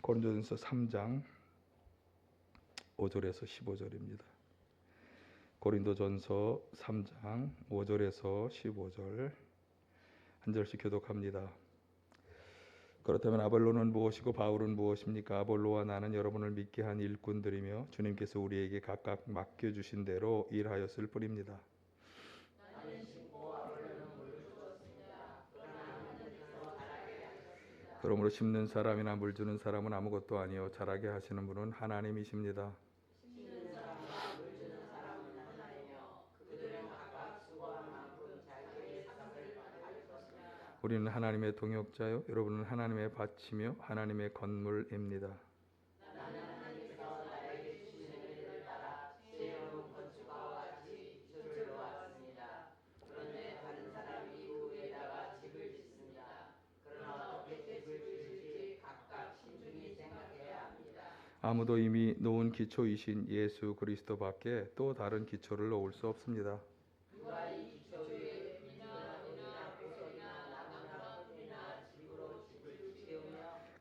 고린도전서 3장 5절에서 15절입니다. 고린도전서 3장 5절에서 15절 한 절씩 교독합니다. 그렇다면 아볼로는 무엇이고 바울은 무엇입니까? 아볼로와 나는 여러분을 믿게 한 일꾼들이며 주님께서 우리에게 각각 맡겨주신 대로 일하였을 뿐입니다. 그러므로 심는 사람이나 물 주는 사람은 아무것도 아니요 자라게 하시는 분은 하나님이십니다. 우리는 하나님의 동역자요 여러분은 하나님의 밭이며 하나님의 건물입니다. 아무도 이미 놓은 기초이신 예수 그리스도밖에 또 다른 기초를 놓을 수 없습니다.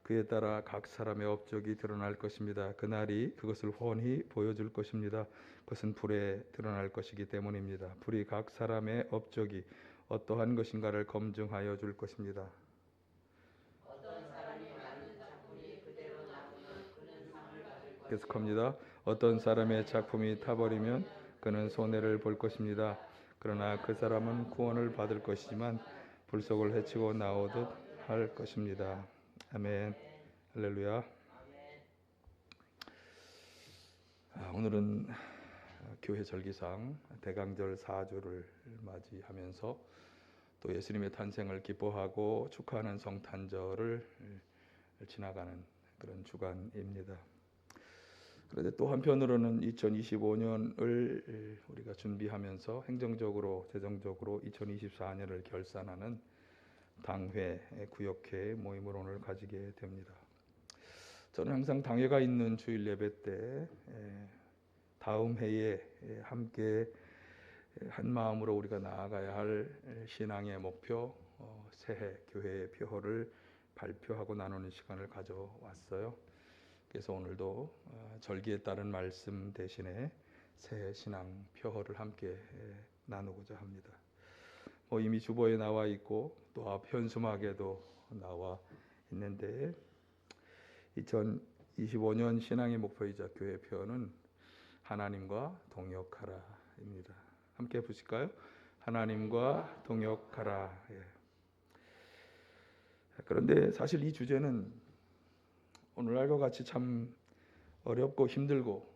그에 따라 각 사람의 업적이 드러날 것입니다. 그날이 그것을 훤히 보여줄 것입니다. 그것은 불에 드러날 것이기 때문입니다. 불이 각 사람의 업적이 어떠한 것인가를 검증하여 줄 것입니다. 계속합니다. 어떤 사람의 작품이 타버리면 그는 손해를 볼 것입니다. 그러나 그 사람은 구원을 받을 것이지만 불속을 헤치고 나오듯 할 것입니다. 아멘. 할렐루야. 오늘은 교회 절기상 대강절 4주를 맞이하면서 또 예수님의 탄생을 기뻐하고 축하하는 성탄절을 지나가는 그런 주간입니다. 그런데 또 한편으로는 2025년을 우리가 준비하면서 행정적으로 재정적으로 2024년을 결산하는 당회, 구역회 모임을 오늘 가지게 됩니다. 저는 항상 당회가 있는 주일 예배 때 다음 해에 함께 한 마음으로 우리가 나아가야 할 신앙의 목표, 새해 교회의 표어를 발표하고 나누는 시간을 가져왔어요. 그래서 오늘도 절기에 따른 말씀 대신에 새해 신앙 표어를 함께 나누고자 합니다. 이미 주보에 나와 있고 또 앞 현수막에도 나와 있는데 2025년 신앙의 목표이자 교회 표어는 하나님과 동역하라입니다. 함께 보실까요? 하나님과 동역하라. 그런데 사실 이 주제는 오늘날과 같이 참 어렵고 힘들고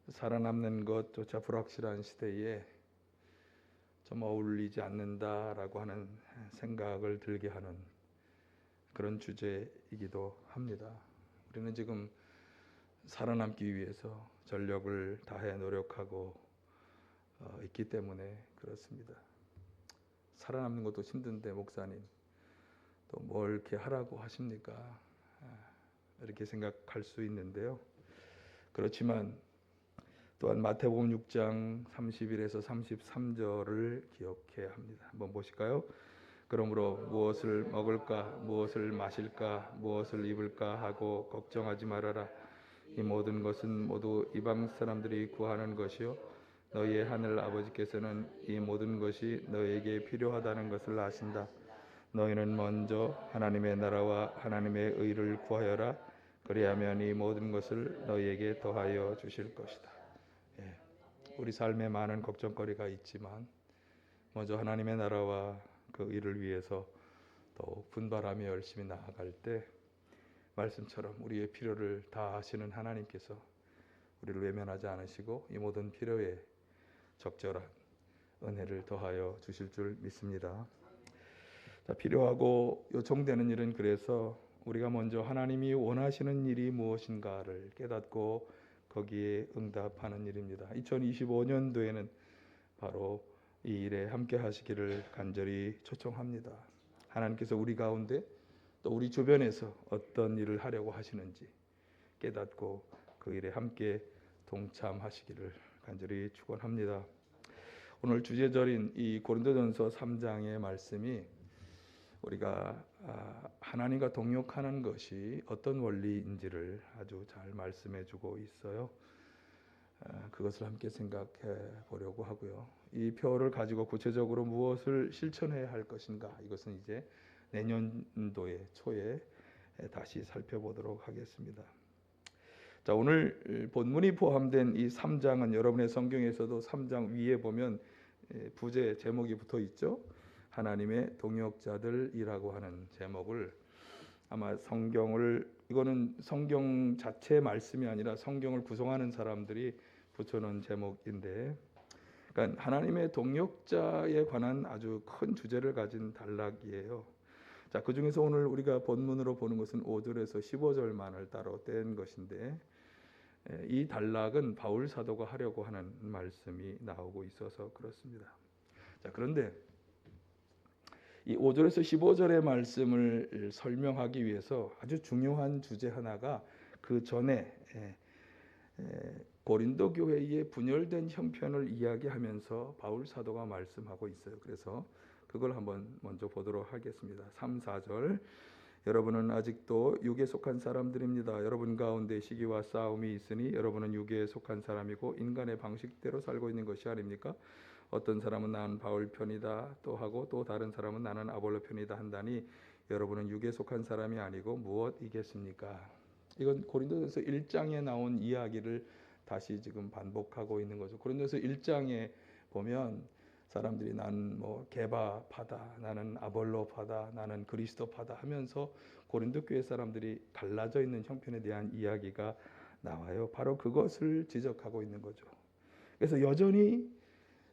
살아남는 것조차 불확실한 시대에 좀 어울리지 않는다라고 하는 생각을 들게 하는 그런 주제이기도 합니다. 우리는 지금 살아남기 위해서 전력을 다해 노력하고 있기 때문에 그렇습니다. 살아남는 것도 힘든데 목사님 또 뭘 이렇게 하라고 하십니까? 이렇게 생각할 수 있는데요. 그렇지만 또한 마태복음 6장 31에서 33절을 기억해야 합니다. 한번 보실까요? 그러므로 무엇을 먹을까, 무엇을 마실까, 무엇을 입을까 하고 걱정하지 말아라. 이 모든 것은 모두 이방 사람들이 구하는 것이요 너희의 하늘 아버지께서는 이 모든 것이 너희에게 필요하다는 것을 아신다. 너희는 먼저 하나님의 나라와 하나님의 의를 구하여라. 그리하면 이 모든 것을 너희에게 더하여 주실 것이다. 우리 삶에 많은 걱정거리가 있지만 먼저 하나님의 나라와 그 일을 위해서 더욱 분발하며 열심히 나아갈 때 말씀처럼 우리의 필요를 다 아시는 하나님께서 우리를 외면하지 않으시고 이 모든 필요에 적절한 은혜를 더하여 주실 줄 믿습니다. 필요하고 요청되는 일은 그래서 우리가 먼저 하나님이 원하시는 일이 무엇인가를 깨닫고 거기에 응답하는 일입니다. 2025년도에는 바로 이 일에 함께 하시기를 간절히 초청합니다. 하나님께서 우리 가운데 또 우리 주변에서 어떤 일을 하려고 하시는지 깨닫고 그 일에 함께 동참하시기를 간절히 축원합니다. 오늘 주제절인 이 고린도전서 3장의 말씀이 우리가 하나님과 동역하는 것이 어떤 원리인지를 아주 잘 말씀해 주고 있어요. 그것을 함께 생각해 보려고 하고요. 이 표를 가지고 구체적으로 무엇을 실천해야 할 것인가, 이것은 이제 내년도의 초에 다시 살펴보도록 하겠습니다. 자, 오늘 본문이 포함된 이 3장은 여러분의 성경에서도 3장 위에 보면 부제 제목이 붙어 있죠. 하나님의 동역자들이라고 하는 제목을, 아마 이거는 성경 자체 말씀이 아니라 성경을 구성하는 사람들이 붙여놓은 제목인데, 그러니까 하나님의 동역자에 관한 아주 큰 주제를 가진 단락이에요. 자, 그 중에서 오늘 우리가 본문으로 보는 것은 5절에서 15절만을 따로 뗀 것인데, 이 단락은 바울 사도가 하려고 하는 말씀이 나오고 있어서 그렇습니다. 자, 그런데 이 5절에서 15절의 말씀을 설명하기 위해서 아주 중요한 주제 하나가 그 전에 고린도 교회의 분열된 형편을 이야기하면서 바울 사도가 말씀하고 있어요. 그래서 그걸 한번 먼저 보도록 하겠습니다. 3, 4절. 여러분은 아직도 육에 속한 사람들입니다. 여러분 가운데 시기와 싸움이 있으니 여러분은 육에 속한 사람이고 인간의 방식대로 살고 있는 것이 아닙니까? 어떤 사람은 나는 바울 편이다 또 하고, 또 다른 사람은 나는 아볼로 편이다 한다니 여러분은 육에 속한 사람이 아니고 무엇이겠습니까? 이건 고린도전서 1장에 나온 이야기를 다시 지금 반복하고 있는 거죠. 고린도전서 1장에 보면 사람들이 나는 뭐 게바파다, 나는 아볼로파다, 나는 그리스도파다 하면서 고린도 교회 사람들이 갈라져 있는 형편에 대한 이야기가 나와요. 바로 그것을 지적하고 있는 거죠. 그래서 여전히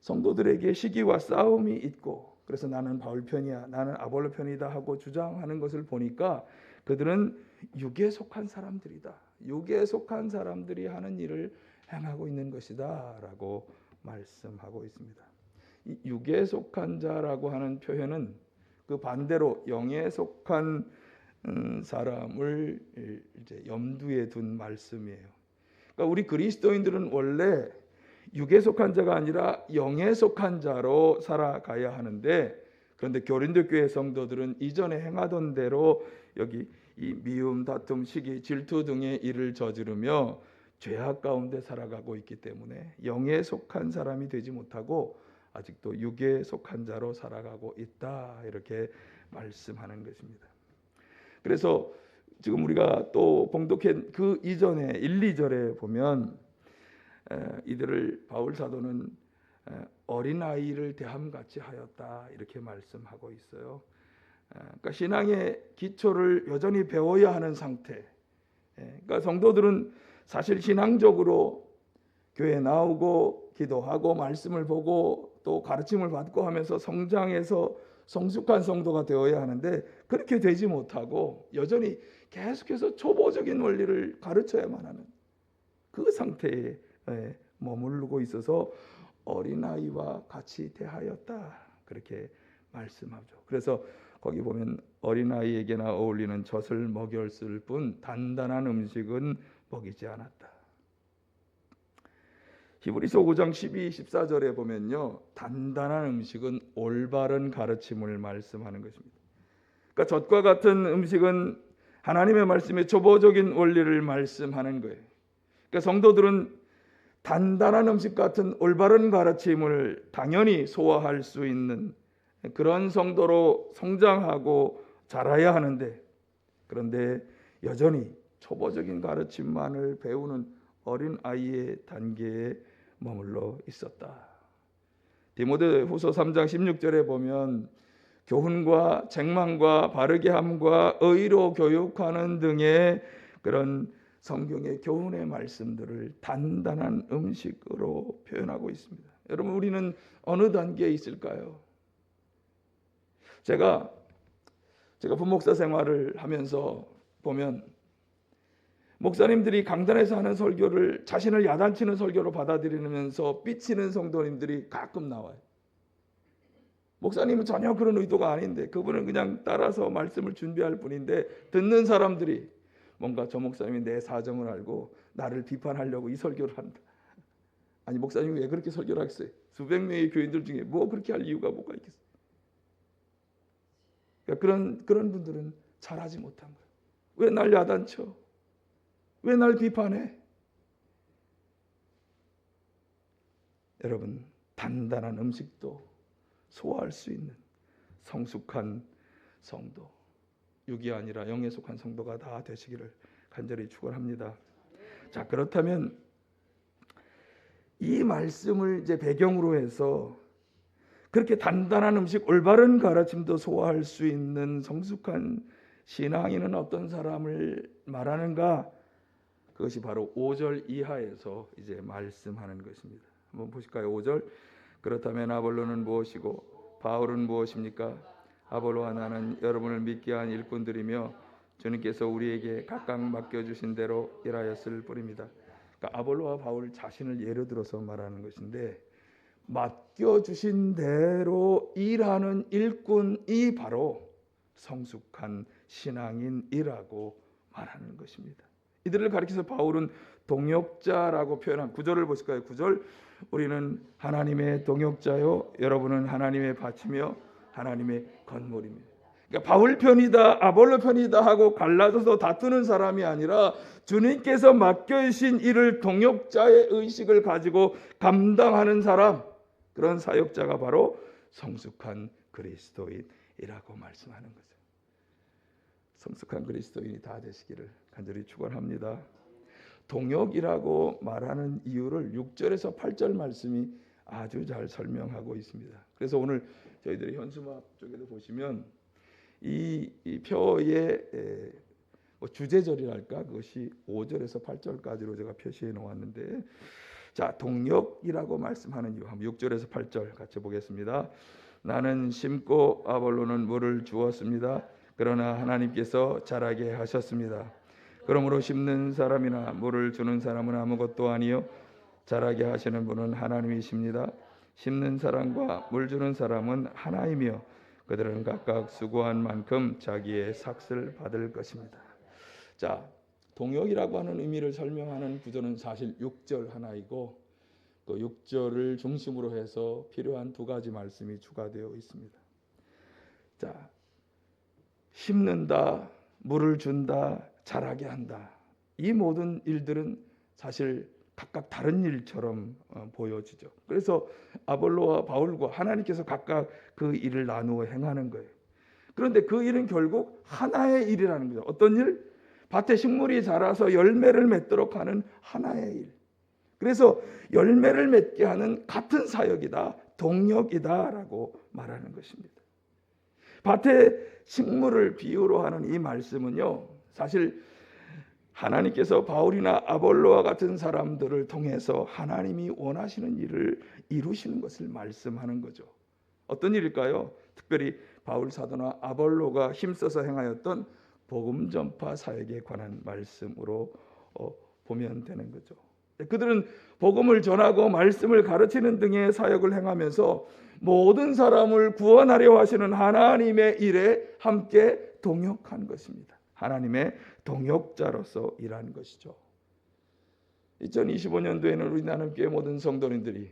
성도들에게 시기와 싸움이 있고, 그래서 나는 바울 편이야, 나는 아볼로 편이다 하고 주장하는 것을 보니까 그들은 육에 속한 사람들이다, 육에 속한 사람들이 하는 일을 행하고 있는 것이다 라고 말씀하고 있습니다. 이 육에 속한 자라고 하는 표현은 그 반대로 영에 속한 사람을 이제 염두에 둔 말씀이에요. 그러니까 우리 그리스도인들은 원래 육에 속한 자가 아니라 영에 속한 자로 살아가야 하는데, 그런데 고린도 교회 성도들은 이전에 행하던 대로 여기 이 미움, 다툼, 시기, 질투 등의 일을 저지르며 죄악 가운데 살아가고 있기 때문에 영에 속한 사람이 되지 못하고 아직도 육에 속한 자로 살아가고 있다, 이렇게 말씀하는 것입니다. 그래서 지금 우리가 또 봉독한 그 이전에 1, 2절에 보면 이들을 바울 사도는 어린아이를 대함같이 하였다, 이렇게 말씀하고 있어요. 그러니까 신앙의 기초를 여전히 배워야 하는 상태. 그러니까 성도들은 사실 신앙적으로 교회에 나오고 기도하고 말씀을 보고 또 가르침을 받고 하면서 성장해서 성숙한 성도가 되어야 하는데, 그렇게 되지 못하고 여전히 계속해서 초보적인 원리를 가르쳐야만 하는 그 상태에 머무르고 있어서 어린아이와 같이 대하였다, 그렇게 말씀하죠. 그래서 거기 보면 어린아이에게나 어울리는 젖을 먹였을 뿐 단단한 음식은 먹이지 않았다. 히브리서 5장 12, 14절에 보면요, 단단한 음식은 올바른 가르침을 말씀하는 것입니다. 그러니까 젖과 같은 음식은 하나님의 말씀의 초보적인 원리를 말씀하는 거예요. 그러니까 성도들은 단단한 음식 같은 올바른 가르침을 당연히 소화할 수 있는 그런 성도로 성장하고 자라야 하는데, 그런데 여전히 초보적인 가르침만을 배우는 어린 아이의 단계에 머물러 있었다. 디모데후서 3장 16절에 보면 교훈과 책망과 바르게 함과 의로 교육하는 등의 그런 성경의 교훈의 말씀들을 단단한 음식으로 표현하고 있습니다. 여러분, 우리는 어느 단계에 있을까요? 제가 부목사 생활을 하면서 보면 목사님들이 강단에서 하는 설교를 자신을 야단치는 설교로 받아들이면서 삐치는 성도님들이 가끔 나와요. 목사님은 전혀 그런 의도가 아닌데, 그분은 그냥 따라서 말씀을 준비할 뿐인데, 듣는 사람들이 뭔가 저 목사님이 내 사정을 알고 나를 비판하려고 이 설교를 한다. 아니, 목사님이 왜 그렇게 설교를 하겠어요? 수백 명의 교인들 중에 뭐 그렇게 할 이유가 뭐가 있겠어요? 그러니까 그런 분들은 잘하지 못한 거예요. 왜 날 야단쳐? 왜 날 비판해? 여러분, 단단한 음식도 소화할 수 있는 성숙한 성도, 육이 아니라 영에 속한 성도가 다 되시기를 간절히 축원합니다. 자, 그렇다면 이 말씀을 이제 배경으로 해서 그렇게 단단한 음식, 올바른 가르침도 소화할 수 있는 성숙한 신앙인은 어떤 사람을 말하는가? 그것이 바로 5절 이하에서 이제 말씀하는 것입니다. 한번 보실까요? 5절. 그렇다면 아볼로는 무엇이고 바울은 무엇입니까? 아볼로와 나는 여러분을 믿게 한 일꾼들이며 주님께서 우리에게 각각 맡겨주신 대로 일하였을 뿐입니다. 그러니까 아볼로와 바울 자신을 예로 들어서 말하는 것인데, 맡겨주신 대로 일하는 일꾼이 바로 성숙한 신앙인이라고 말하는 것입니다. 이들을 가리켜서 바울은 동역자라고 표현한 9절을 보실까요? 9절. 우리는 하나님의 동역자요 여러분은 하나님의 밭이며 하나님의 건물입니다. 그러니까 바울 편이다 아볼로 편이다 하고 갈라져서 다투는 사람이 아니라 주님께서 맡겨주신 일을 동역자의 의식을 가지고 감당하는 사람, 그런 사역자가 바로 성숙한 그리스도인이라고 말씀하는 거죠. 성숙한 그리스도인이 다 되시기를 간절히 축원합니다. 동역이라고 말하는 이유를 6절에서 8절 말씀이 아주 잘 설명하고 있습니다. 그래서 오늘 저희들이 현수막 쪽에도 보시면 이 표의 주제절이랄까, 그것이 5절에서 8절까지로 제가 표시해 놓았는데, 자, 동역이라고 말씀하는 이유 한번 6절에서 8절 같이 보겠습니다. 나는 심고 아볼로는 물을 주었습니다. 그러나 하나님께서 자라게 하셨습니다. 그러므로 심는 사람이나 물을 주는 사람은 아무것도 아니요 자라게 하시는 분은 하나님이십니다. 심는 사람과 물 주는 사람은 하나이며 그들은 각각 수고한 만큼 자기의 삭을 받을 것입니다. 자, 동역이라고 하는 의미를 설명하는 구절은 사실 6절 하나이고, 그 6절을 중심으로 해서 필요한 두 가지 말씀이 추가되어 있습니다. 자, 심는다, 물을 준다, 자라게 한다. 이 모든 일들은 사실 각각 다른 일처럼 보여지죠. 그래서 아볼로와 바울과 하나님께서 각각 그 일을 나누어 행하는 거예요. 그런데 그 일은 결국 하나의 일이라는 거죠. 어떤 일? 밭에 식물이 자라서 열매를 맺도록 하는 하나의 일. 그래서 열매를 맺게 하는 같은 사역이다, 동역이다라고 말하는 것입니다. 밭에 식물을 비유로 하는 이 말씀은요, 사실 하나님께서 바울이나 아볼로와 같은 사람들을 통해서 하나님이 원하시는 일을 이루시는 것을 말씀하는 거죠. 어떤 일일까요? 특별히 바울 사도나 아볼로가 힘써서 행하였던 복음 전파 사역에 관한 말씀으로 보면 되는 거죠. 그들은 복음을 전하고 말씀을 가르치는 등의 사역을 행하면서 모든 사람을 구원하려 하시는 하나님의 일에 함께 동역한 것입니다. 하나님의 동역자로서 일한 것이죠. 2025년도에는 우리 나눔교회 모든 성도님들이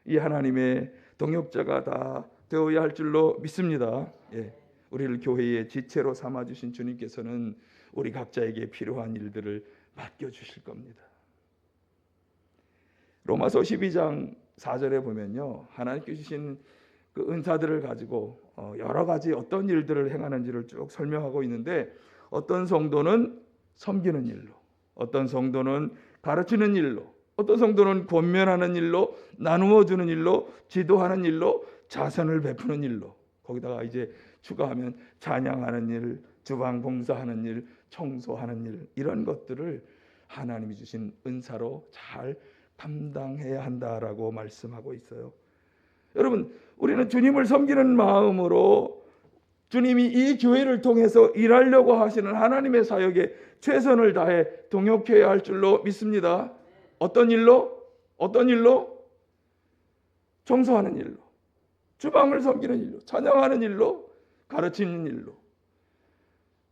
이 하나님의 동역자가 다 되어야 할 줄로 믿습니다. 예, 우리를 교회의 지체로 삼아주신 주님께서는 우리 각자에게 필요한 일들을 맡겨주실 겁니다. 로마서 12장 4절에 보면요, 하나님께 주신 그 은사들을 가지고 여러 가지 어떤 일들을 행하는지를 쭉 설명하고 있는데, 어떤 성도는 섬기는 일로, 어떤 성도는 가르치는 일로, 어떤 성도는 권면하는 일로, 나누어 주는 일로, 지도하는 일로, 자선을 베푸는 일로, 거기다가 이제 추가하면 찬양하는 일, 주방 봉사하는 일, 청소하는 일, 이런 것들을 하나님이 주신 은사로 잘 감당해야 한다라고 말씀하고 있어요. 여러분, 우리는 주님을 섬기는 마음으로 주님이 이 교회를 통해서 일하려고 하시는 하나님의 사역에 최선을 다해 동역해야 할 줄로 믿습니다. 어떤 일로? 어떤 일로? 청소하는 일로, 주방을 섬기는 일로, 찬양하는 일로, 가르치는 일로,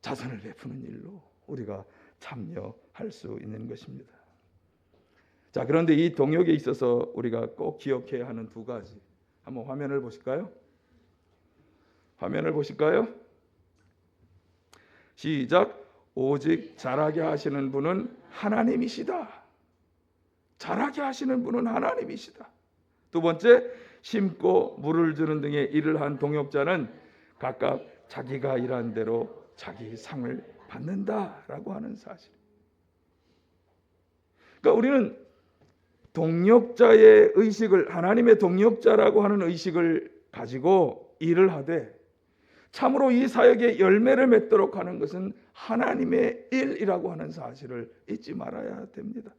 자선을 베푸는 일로 우리가 참여할 수 있는 것입니다. 자, 그런데 이 동역에 있어서 우리가 꼭 기억해야 하는 두 가지, 한번 화면을 보실까요? 화면을 보실까요? 시작. 오직 자라게 하시는 분은 하나님이시다. 자라게 하시는 분은 하나님이시다. 두 번째, 심고 물을 주는 등의 일을 한 동역자는 각각 자기가 일한 대로 자기 상을 받는다라고 하는 사실. 그러니까 우리는 동역자의 의식을, 하나님의 동역자라고 하는 의식을 가지고 일을 하되 참으로 이 사역에 열매를 맺도록 하는 것은 하나님의 일이라고 하는 사실을 잊지 말아야 됩니다.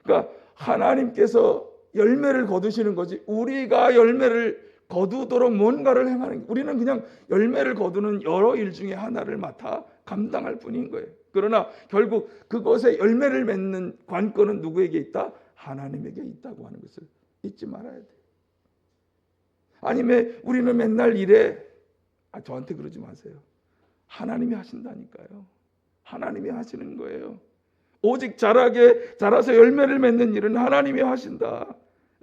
그러니까 하나님께서 열매를 거두시는 거지 우리가 열매를 거두도록 뭔가를 행하는, 우리는 그냥 열매를 거두는 여러 일 중에 하나를 맡아 감당할 뿐인 거예요. 그러나 결국 그것에 열매를 맺는 관건은 누구에게 있다? 하나님에게 있다고 하는 것을 잊지 말아야 돼요. 아니면 우리는 맨날 일해. 저한테 그러지 마세요. 하나님이 하신다니까요. 하나님이 하시는 거예요. 오직 자라서 열매를 맺는 일은 하나님이 하신다.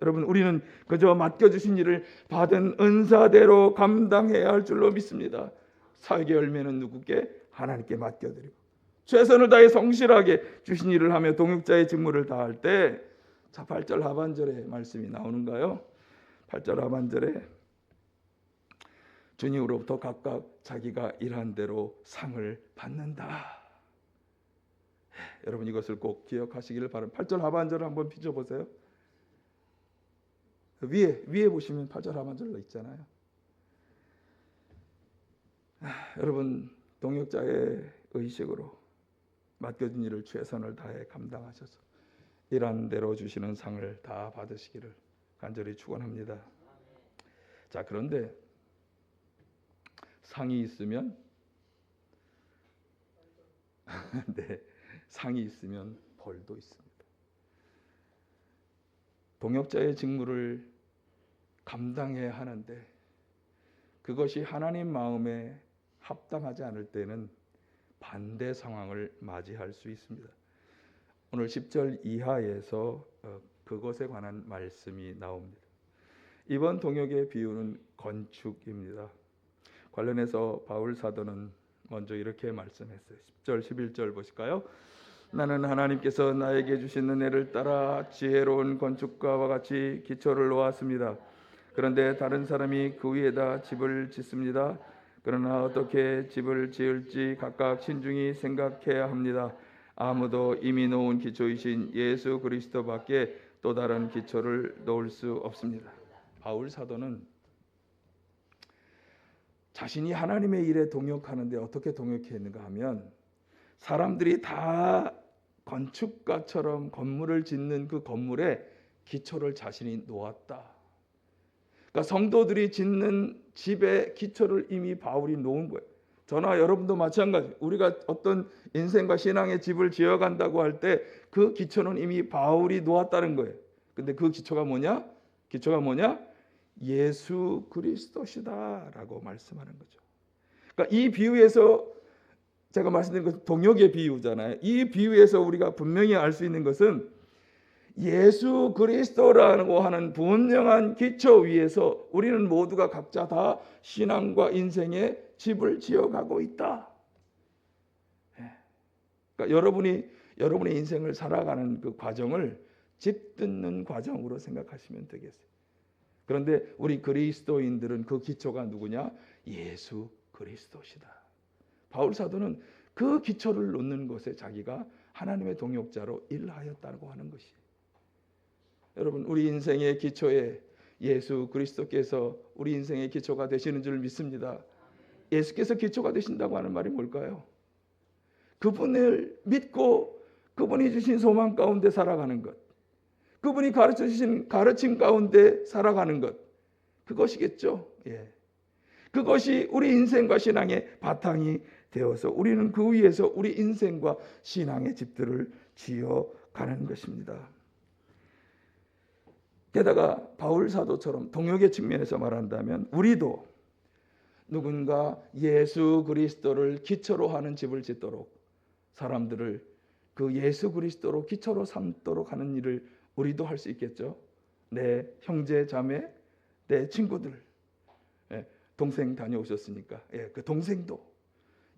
여러분, 우리는 그저 맡겨주신 일을 받은 은사대로 감당해야 할 줄로 믿습니다. 사역의 열매는 누구께? 하나님께 맡겨드리고 최선을 다해 성실하게 주신 일을 하며 동역자의 직무를 다할 때, 자 8절 하반절에 말씀이 나오는가요? 8절 하반절에 주님으로부터 각각 자기가 일한 대로 상을 받는다. 여러분, 이것을 꼭 기억하시기를 바랍니다. 8절 하반절을 한번 비춰보세요. 위에 보시면 8절 하반절로 있잖아요. 여러분, 동역자의 의식으로 맡겨진 일을 최선을 다해 감당하셔서 일한 대로 주시는 상을 다 받으시기를 간절히 축원합니다. 자, 그런데 상이 있으면 네, 상이 있으면 벌도 있습니다. 동역자의 직무를 감당해야 하는데 그것이 하나님 마음에 합당하지 않을 때는 반대 상황을 맞이할 수 있습니다. 오늘 10절 이하에서 그것에 관한 말씀이 나옵니다. 이번 동역의 비유는 건축입니다. 관련해서 바울 사도는 먼저 이렇게 말씀했어요. 10절 11절 보실까요? 나는 하나님께서 나에게 주신 은혜를 따라 지혜로운 건축가와 같이 기초를 놓았습니다. 그런데 다른 사람이 그 위에다 집을 짓습니다. 그러나 어떻게 집을 지을지 각각 신중히 생각해야 합니다. 아무도 이미 놓은 기초이신 예수 그리스도밖에 또 다른 기초를 놓을 수 없습니다. 바울 사도는 자신이 하나님의 일에 동역하는데 어떻게 동역했는가 하면 사람들이 다 건축가처럼 건물을 짓는 그 건물에 기초를 자신이 놓았다. 그러니까 성도들이 짓는 집의 기초를 이미 바울이 놓은 거예요. 저나 여러분도 마찬가지. 우리가 어떤 인생과 신앙의 집을 지어간다고 할 때 그 기초는 이미 바울이 놓았다는 거예요. 근데 그 기초가 뭐냐? 기초가 뭐냐? 예수 그리스도시다라고 말씀하는 거죠. 그러니까 이 비유에서 제가 말씀드린 것은 동역의 비유잖아요. 이 비유에서 우리가 분명히 알 수 있는 것은 예수 그리스도라고 하는 분명한 기초 위에서 우리는 모두가 각자 다 신앙과 인생의 집을 지어가고 있다. 그러니까 여러분의 인생을 살아가는 그 과정을 집 짓는 과정으로 생각하시면 되겠어요. 그런데 우리 그리스도인들은 그 기초가 누구냐? 예수 그리스도시다. 바울 사도는 그 기초를 놓는 것에 자기가 하나님의 동역자로 일하였다고 하는 것이에요. 여러분, 우리 인생의 기초에 예수 그리스도께서 우리 인생의 기초가 되시는 줄 믿습니다. 예수께서 기초가 되신다고 하는 말이 뭘까요? 그분을 믿고 그분이 주신 소망 가운데 살아가는 것, 그분이 가르쳐 주신 가르침 가운데 살아가는 것, 그것이겠죠. 예. 그것이 우리 인생과 신앙의 바탕이 되어서 우리는 그 위에서 우리 인생과 신앙의 집들을 지어가는 것입니다. 게다가 바울 사도처럼 동역의 측면에서 말한다면 우리도 누군가 예수 그리스도를 기초로 하는 집을 짓도록, 사람들을 그 예수 그리스도로 기초로 삼도록 하는 일을 우리도 할 수 있겠죠. 내 형제 자매, 내 친구들, 동생 다녀오셨으니까 그 동생도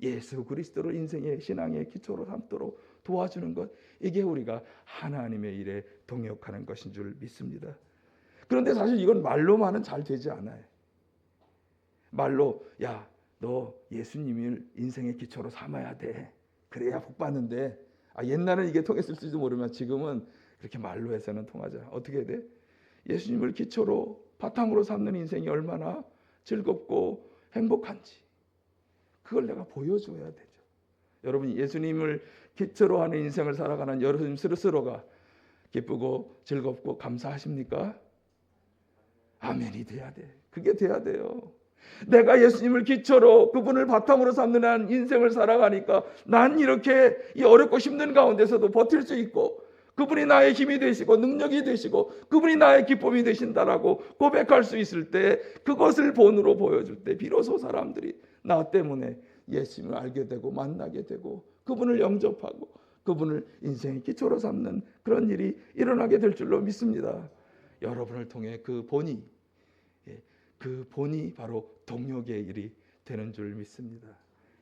예수 그리스도를 인생의 신앙의 기초로 삼도록 도와주는 것, 이게 우리가 하나님의 일에 동역하는 것인 줄 믿습니다. 그런데 사실 이건 말로만은 잘 되지 않아요. 말로 야, 너 예수님을 인생의 기초로 삼아야 돼. 그래야 복 받는데. 옛날에는 이게 통했을지도 모르면 지금은 그렇게 말로 해서는 통하지 않아. 어떻게 해야 돼? 예수님을 기초로 바탕으로 삼는 인생이 얼마나 즐겁고 행복한지 그걸 내가 보여줘야 되죠. 여러분, 예수님을 기초로 하는 인생을 살아가는 여러분 스스로가 기쁘고 즐겁고 감사하십니까? 아멘이 돼야 돼. 그게 돼야 돼요. 내가 예수님을 기초로 그분을 바탕으로 삼는 한 인생을 살아가니까 난 이렇게 이 어렵고 힘든 가운데서도 버틸 수 있고 그분이 나의 힘이 되시고 능력이 되시고 그분이 나의 기쁨이 되신다라고 고백할 수 있을 때, 그것을 본으로 보여줄 때 비로소 사람들이 나 때문에 예수님을 알게 되고 만나게 되고 그분을 영접하고 그분을 인생의 기초로 삼는 그런 일이 일어나게 될 줄로 믿습니다. 여러분을 통해 그 본이 바로 동역의 일이 되는 줄 믿습니다.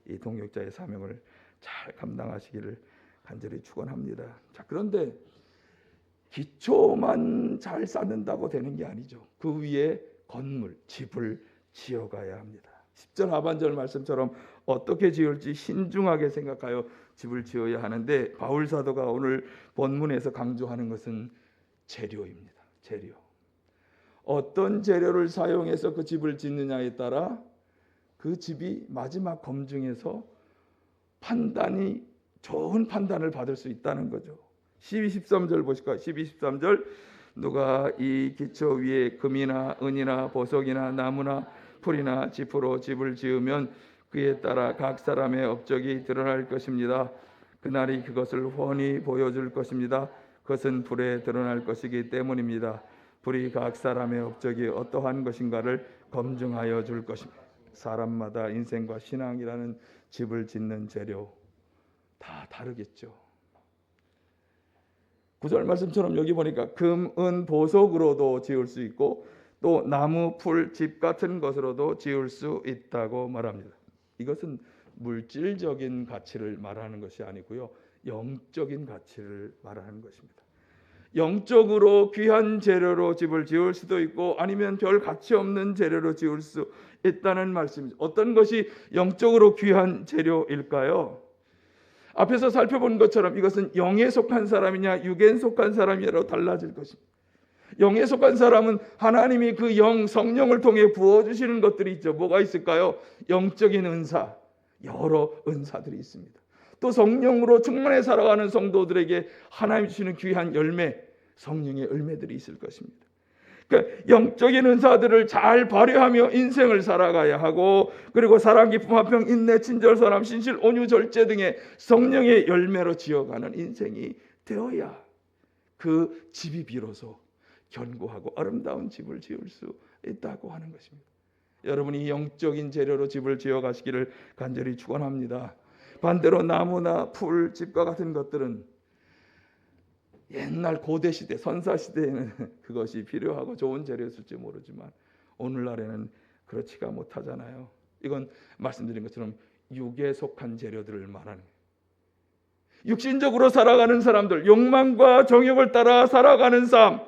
이 동역자의 사명을 잘 감당하시기를 간절히 축원합니다. 자, 그런데 기초만 잘 쌓는다고 되는 게 아니죠. 그 위에 건물, 집을 지어가야 합니다. 10절 하반절 말씀처럼 어떻게 지을지 신중하게 생각하여 집을 지어야 하는데, 바울 사도가 오늘 본문에서 강조하는 것은 재료입니다. 재료. 어떤 재료를 사용해서 그 집을 짓느냐에 따라 그 집이 마지막 검증에서 좋은 판단을 받을 수 있다는 거죠. 12, 13절 보실까요? 12, 13절 누가 이 기초 위에 금이나 은이나 보석이나 나무나 풀이나 지프로 집을 지으면 그에 따라 각 사람의 업적이 드러날 것입니다. 그날이 그것을 훤히 보여줄 것입니다. 그것은 불에 드러날 것이기 때문입니다. 불이 각 사람의 업적이 어떠한 것인가를 검증하여 줄 것입니다. 사람마다 인생과 신앙이라는 집을 짓는 재료 다 다르겠죠. 9절 말씀처럼 여기 보니까 금, 은, 보석으로도 지을 수 있고 또 나무, 풀, 집 같은 것으로도 지을 수 있다고 말합니다. 이것은 물질적인 가치를 말하는 것이 아니고요, 영적인 가치를 말하는 것입니다. 영적으로 귀한 재료로 집을 지을 수도 있고 아니면 별 가치 없는 재료로 지을 수 있다는 말씀이죠. 어떤 것이 영적으로 귀한 재료일까요? 앞에서 살펴본 것처럼 이것은 영에 속한 사람이냐 육에 속한 사람이냐로 달라질 것입니다. 영에 속한 사람은 하나님이 그 영, 성령을 통해 부어주시는 것들이 있죠. 뭐가 있을까요? 영적인 은사, 여러 은사들이 있습니다. 또 성령으로 충만해 살아가는 성도들에게 하나님 주시는 귀한 열매, 성령의 열매들이 있을 것입니다. 그러니까 영적인 은사들을 잘 발휘하며 인생을 살아가야 하고, 그리고 사랑, 기쁨, 화평, 인내, 친절, 선함, 신실, 온유, 절제 등의 성령의 열매로 지어가는 인생이 되어야 그 집이 비로소 견고하고 아름다운 집을 지을 수 있다고 하는 것입니다. 여러분이 영적인 재료로 집을 지어가시기를 간절히 축원합니다. 반대로 나무나 풀, 집과 같은 것들은 옛날 고대 시대, 선사 시대에는 그것이 필요하고 좋은 재료였을지 모르지만 오늘날에는 그렇지가 못하잖아요. 이건 말씀드린 것처럼 육에 속한 재료들을 말하는 거예요. 육신적으로 살아가는 사람들, 욕망과 정욕을 따라 살아가는 삶,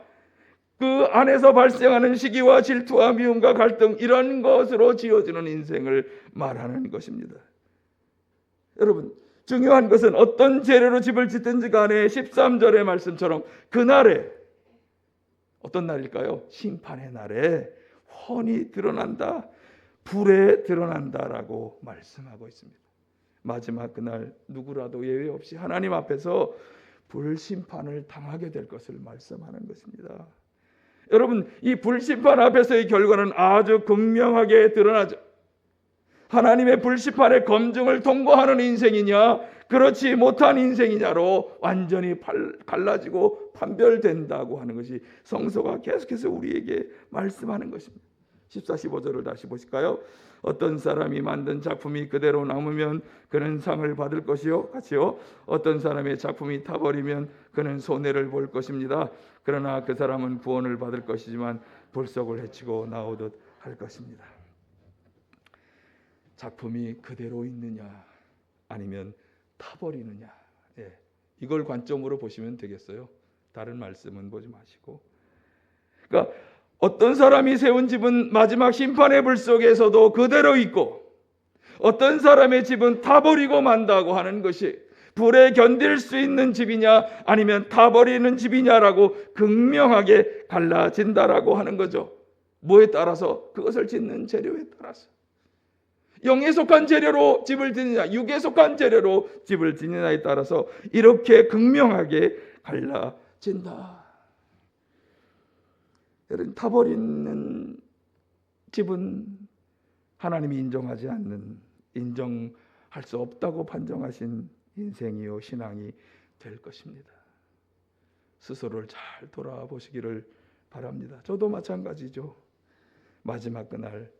그 안에서 발생하는 시기와 질투와 미움과 갈등, 이런 것으로 지어지는 인생을 말하는 것입니다. 여러분, 중요한 것은 어떤 재료로 집을 짓든지 간에 13절의 말씀처럼 그날에, 어떤 날일까요? 심판의 날에 훤히 드러난다, 불에 드러난다라고 말씀하고 있습니다. 마지막 그날 누구라도 예외 없이 하나님 앞에서 불심판을 당하게 될 것을 말씀하는 것입니다. 여러분, 이 불심판 앞에서의 결과는 아주 극명하게 드러나죠. 하나님의 불심판의 검증을 통과하는 인생이냐, 그렇지 못한 인생이냐로 완전히 갈라지고 판별된다고 하는 것이 성서가 계속해서 우리에게 말씀하는 것입니다. 14, 15절을 다시 보실까요? 어떤 사람이 만든 작품이 그대로 남으면 그는 상을 받을 것이요, 같이요. 어떤 사람의 작품이 타버리면 그는 손해를 볼 것입니다. 그러나 그 사람은 구원을 받을 것이지만 불속을 헤치고 나오듯 할 것입니다. 작품이 그대로 있느냐, 아니면 타버리느냐. 예, 이걸 관점으로 보시면 되겠어요. 다른 말씀은 보지 마시고. 그러니까 어떤 사람이 세운 집은 마지막 심판의 불 속에서도 그대로 있고, 어떤 사람의 집은 타버리고 만다고 하는 것이 불에 견딜 수 있는 집이냐 아니면 타버리는 집이냐라고 극명하게 갈라진다라고 하는 거죠. 뭐에 따라서? 그것을 짓는 재료에 따라서. 영에 속한 재료로 집을 짓느냐, 육에 속한 재료로 집을 짓느냐에 따라서 이렇게 극명하게 갈라진다. 여러분, 타버리는 집은 하나님이 인정하지 않는, 인정할 수 없다고 판정하신 인생이요 신앙이 될 것입니다. 스스로를 잘 돌아보시기를 바랍니다. 저도 마찬가지죠. 마지막 그날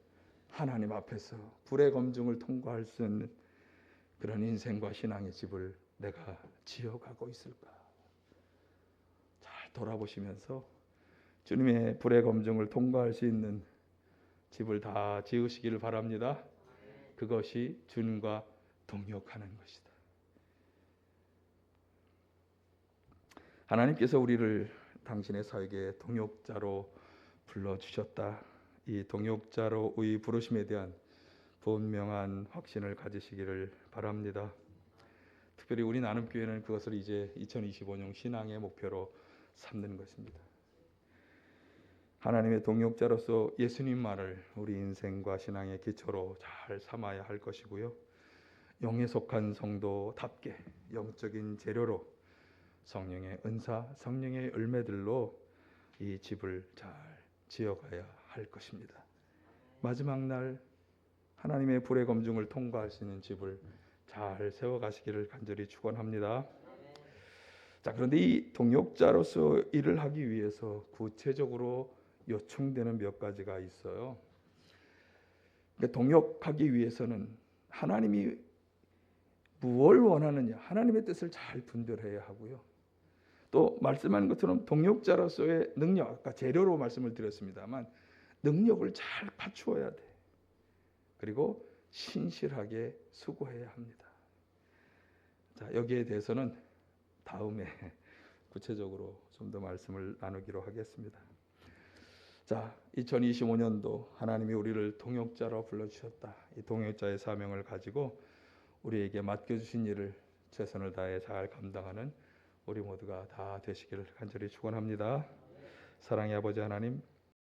하나님 앞에서 불의 검증을 통과할 수 있는 그런 인생과 신앙의 집을 내가 지어가고 있을까? 잘 돌아보시면서 주님의 불의 검증을 통과할 수 있는 집을 다 지으시기를 바랍니다. 그것이 주님과 동역하는 것이다. 하나님께서 우리를 당신의 사역의 동역자로 불러주셨다. 이 동역자로의 부르심에 대한 분명한 확신을 가지시기를 바랍니다. 특별히 우리 나눔교회는 그것을 이제 2025년 신앙의 목표로 삼는 것입니다. 하나님의 동역자로서 예수님 말을 우리 인생과 신앙의 기초로 잘 삼아야 할 것이고요. 영에 속한 성도답게 영적인 재료로 성령의 은사, 성령의 열매들로 이 집을 잘 지어가야 할 것입니다. 마지막 날 하나님의 불의 검증을 통과할 수 있는 집을 잘 세워가시기를 간절히 축원합니다. 자, 그런데 이 동역자로서 일을 하기 위해서 구체적으로 요청되는 몇 가지가 있어요. 동역하기 위해서는 하나님이 무엇을 원하느냐, 하나님의 뜻을 잘 분별해야 하고요. 또 말씀한 것처럼 동역자로서의 능력, 아까 재료로 말씀을 드렸습니다만 능력을 잘 갖추어야 돼. 그리고 신실하게 수고해야 합니다. 자, 여기에 대해서는 다음에 구체적으로 좀 더 말씀을 나누기로 하겠습니다. 자, 2025년도 하나님이 우리를 동역자로 불러주셨다. 이 동역자의 사명을 가지고 우리에게 맡겨주신 일을 최선을 다해 잘 감당하는 우리 모두가 다 되시기를 간절히 축원합니다. 사랑의 아버지 하나님,